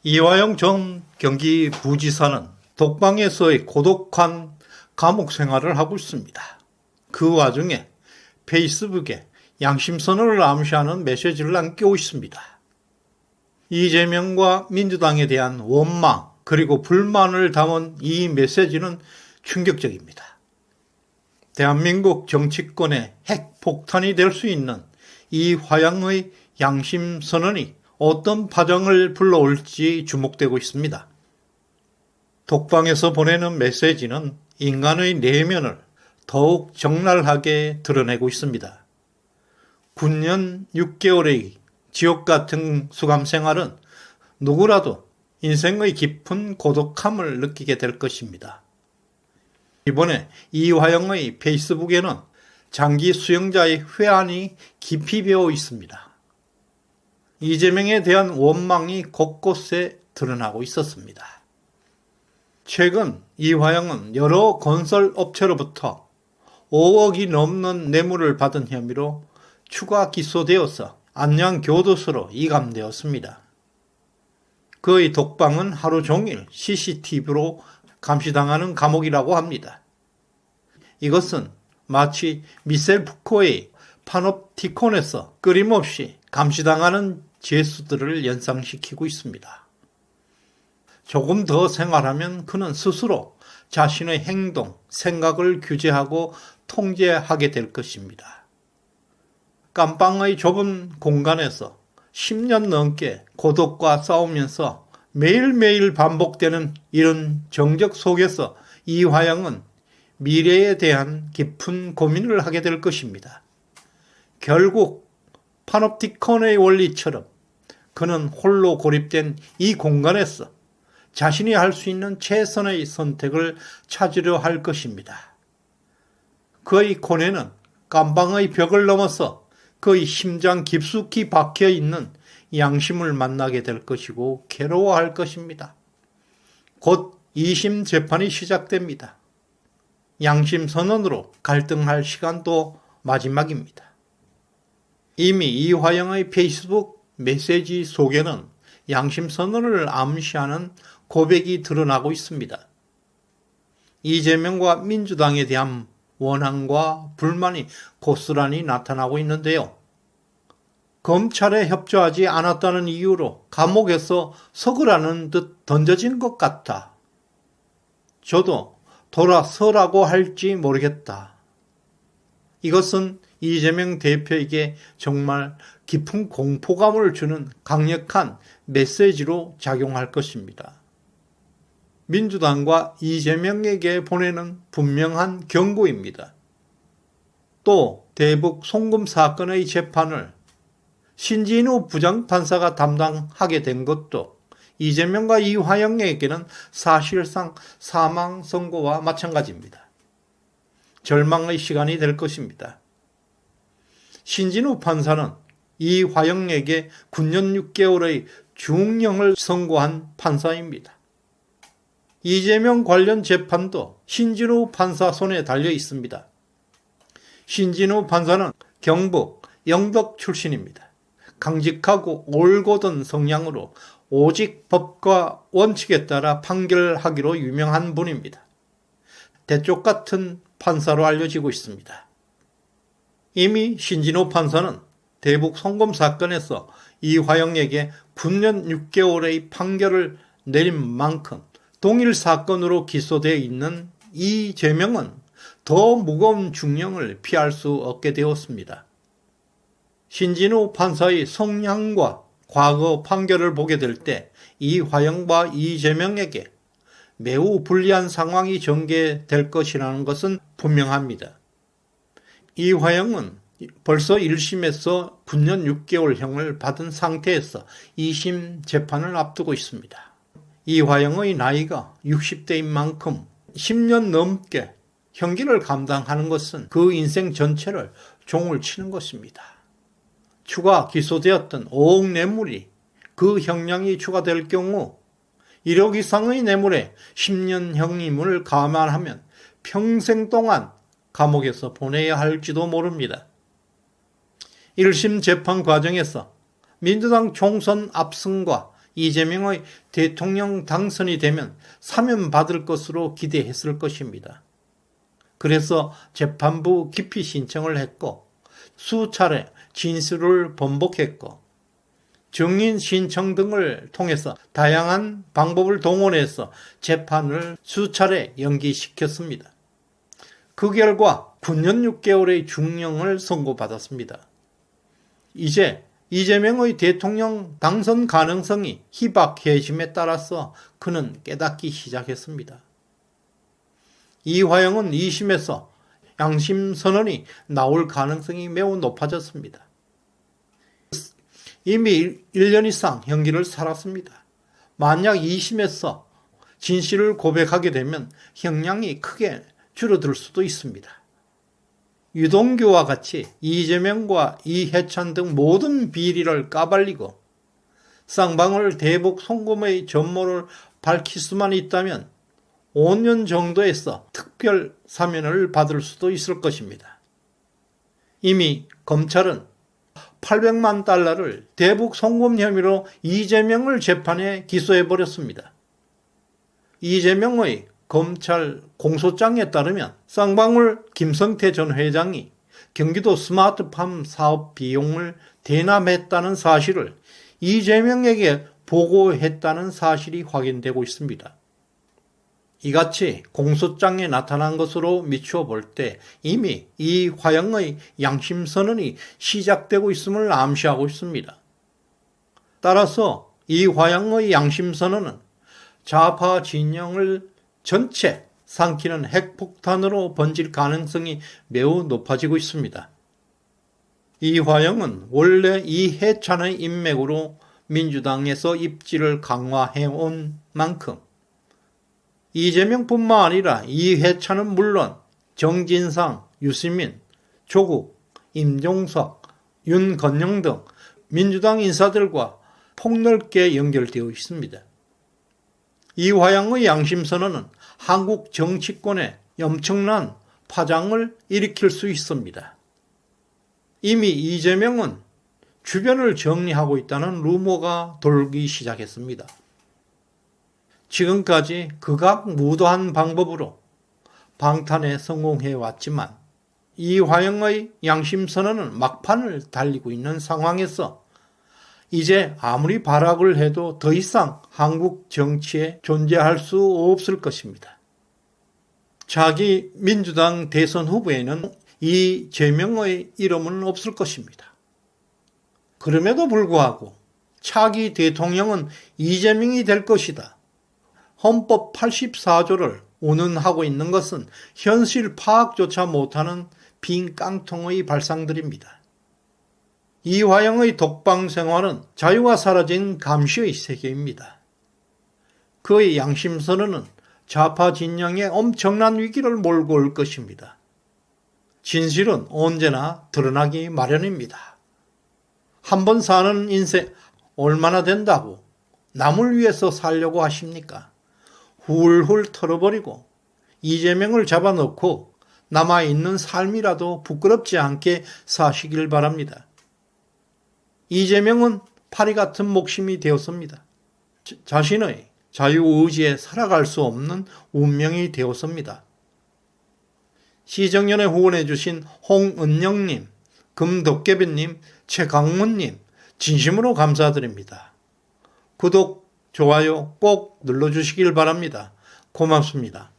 이화영 전 경기 부지사는 독방에서의 고독한 감옥 생활을 하고 있습니다. 그 와중에 페이스북에 양심선언을 암시하는 메시지를 남기고 있습니다. 이재명과 민주당에 대한 원망 그리고 불만을 담은 이 메시지는 충격적입니다. 대한민국 정치권의 핵폭탄이 될 수 있는 이화영의 양심선언이 어떤 파장을 불러올지 주목되고 있습니다. 독방에서 보내는 메시지는 인간의 내면을 더욱 적나라하게 드러내고 있습니다. 9년 6개월의 지옥 같은 수감 생활은 누구라도 인생의 깊은 고독함을 느끼게 될 것입니다. 이번에 이화영의 페이스북에는 장기 수용자의 회한이 깊이 배어 있습니다. 이재명에 대한 원망이 곳곳에 드러나고 있었습니다. 최근 이화영은 여러 건설업체로부터 5억이 넘는 뇌물을 받은 혐의로 추가 기소되어서 안양교도소로 이감되었습니다. 그의 독방은 하루 종일 CCTV로 감시당하는 감옥이라고 합니다. 이것은 마치 미셀 푸코의 파놉티콘에서 끊임없이 감시당하는 죄수들을 연상시키고 있습니다. 조금 더 생활하면 그는 스스로 자신의 행동, 생각을 규제하고 통제하게 될 것입니다. 깜빵의 좁은 공간에서 10년 넘게 고독과 싸우면서 매일매일 반복되는 이런 정적 속에서 이화영은 미래에 대한 깊은 고민을 하게 될 것입니다. 결국 파놉티콘의 원리처럼 그는 홀로 고립된 이 공간에서 자신이 할 수 있는 최선의 선택을 찾으려 할 것입니다. 그의 코너는 깜방의 벽을 넘어서 그의 심장 깊숙이 박혀있는 양심을 만나게 될 것이고 괴로워할 것입니다. 곧 2심 재판이 시작됩니다. 양심 선언으로 갈등할 시간도 마지막입니다. 이미 이화영의 페이스북 메시지 속에는 양심 선언을 암시하는 고백이 드러나고 있습니다. 이재명과 민주당에 대한 원한과 불만이 고스란히 나타나고 있는데요. 검찰에 협조하지 않았다는 이유로 감옥에서 석으라는 듯 던져진 것 같아. 저도 돌아서라고 할지 모르겠다. 이것은 이재명 대표에게 정말 깊은 공포감을 주는 강력한 메시지로 작용할 것입니다. 민주당과 이재명에게 보내는 분명한 경고입니다. 또 대북 송금 사건의 재판을 신진우 부장판사가 담당하게 된 것도 이재명과 이화영에게는 사실상 사망 선고와 마찬가지입니다. 절망의 시간이 될 것입니다. 신진우 판사는 이화영에게 9년 6개월의 중형을 선고한 판사입니다. 이재명 관련 재판도 신진우 판사 손에 달려 있습니다. 신진우 판사는 경북 영덕 출신입니다. 강직하고 올곧은 성향으로 오직 법과 원칙에 따라 판결하기로 유명한 분입니다. 대쪽 같은 판사로 알려지고 있습니다. 이미 신진호 판사는 대북 송금 사건에서 이화영에게 9년 6개월의 판결을 내린 만큼 동일 사건으로 기소되어 있는 이재명은 더 무거운 중형을 피할 수 없게 되었습니다. 신진호 판사의 성향과 과거 판결을 보게 될 때 이화영과 이재명에게 매우 불리한 상황이 전개될 것이라는 것은 분명합니다. 이화영은 벌써 1심에서 9년 6개월형을 받은 상태에서 2심 재판을 앞두고 있습니다. 이화영의 나이가 60대인 만큼 10년 넘게 형기를 감당하는 것은 그 인생 전체를 종을 치는 것입니다. 추가 기소되었던 5억 뇌물이 그 형량이 추가될 경우 1억 이상의 뇌물에 10년형임을 감안하면 평생 동안 감옥에서 보내야 할지도 모릅니다. 1심 재판 과정에서 민주당 총선 압승과 이재명의 대통령 당선이 되면 사면받을 것으로 기대했을 것입니다. 그래서 재판부 기피 신청을 했고 수차례 진술을 번복했고 증인 신청 등을 통해서 다양한 방법을 동원해서 재판을 수차례 연기시켰습니다. 그 결과 9년 6개월의 중형을 선고받았습니다. 이제 이재명의 대통령 당선 가능성이 희박해짐에 따라서 그는 깨닫기 시작했습니다. 이화영은 2심에서 양심 선언이 나올 가능성이 매우 높아졌습니다. 이미 1년 이상 형기를 살았습니다. 만약 2심에서 진실을 고백하게 되면 형량이 크게 줄어들 수도 있습니다. 유동규와 같이 이재명과 이해찬 등 모든 비리를 까발리고 쌍방울 대북 송금의 전모를 밝힐 수만 있다면 5년 정도에서 특별 사면을 받을 수도 있을 것입니다. 이미 검찰은 800만 달러를 대북 송금 혐의로 이재명을 재판에 기소해버렸습니다. 이재명의 검찰 공소장에 따르면 쌍방울 김성태 전 회장이 경기도 스마트팜 사업 비용을 대납했다는 사실을 이재명에게 보고했다는 사실이 확인되고 있습니다. 이같이 공소장에 나타난 것으로 미추어 볼 때 이미 이화영의 양심선언이 시작되고 있음을 암시하고 있습니다. 따라서 이화영의 양심선언은 좌파 진영을 전체 삼키는 핵폭탄으로 번질 가능성이 매우 높아지고 있습니다. 이화영은 원래 이해찬의 인맥으로 민주당에서 입지를 강화해온 만큼 이재명뿐만 아니라 이해찬은 물론 정진상, 유시민, 조국, 임종석, 윤건영 등 민주당 인사들과 폭넓게 연결되어 있습니다. 이화영의 양심선언은 한국 정치권에 엄청난 파장을 일으킬 수 있습니다. 이미 이재명은 주변을 정리하고 있다는 루머가 돌기 시작했습니다. 지금까지 극악무도한 방법으로 방탄에 성공해왔지만 이화영의 양심선언은 막판을 달리고 있는 상황에서 이제 아무리 발악을 해도 더 이상 한국 정치에 존재할 수 없을 것입니다. 차기 민주당 대선 후보에는 이재명의 이름은 없을 것입니다. 그럼에도 불구하고 차기 대통령은 이재명이 될 것이다. 헌법 84조를 운운하고 있는 것은 현실 파악조차 못하는 빈 깡통의 발상들입니다. 이화영의 독방 생활은 자유가 사라진 감시의 세계입니다. 그의 양심선언은 좌파 진영에 엄청난 위기를 몰고 올 것입니다. 진실은 언제나 드러나기 마련입니다. 한 번 사는 인생 얼마나 된다고 남을 위해서 살려고 하십니까? 훌훌 털어버리고 이재명을 잡아놓고 남아있는 삶이라도 부끄럽지 않게 사시길 바랍니다. 이재명은 파리 같은 목심이 되었습니다. 자신의 자유의지에 살아갈 수 없는 운명이 되었습니다. 시정연에 후원해 주신 홍은영님, 금덕개비님, 최강문님 진심으로 감사드립니다. 구독, 좋아요 꼭 눌러주시길 바랍니다. 고맙습니다.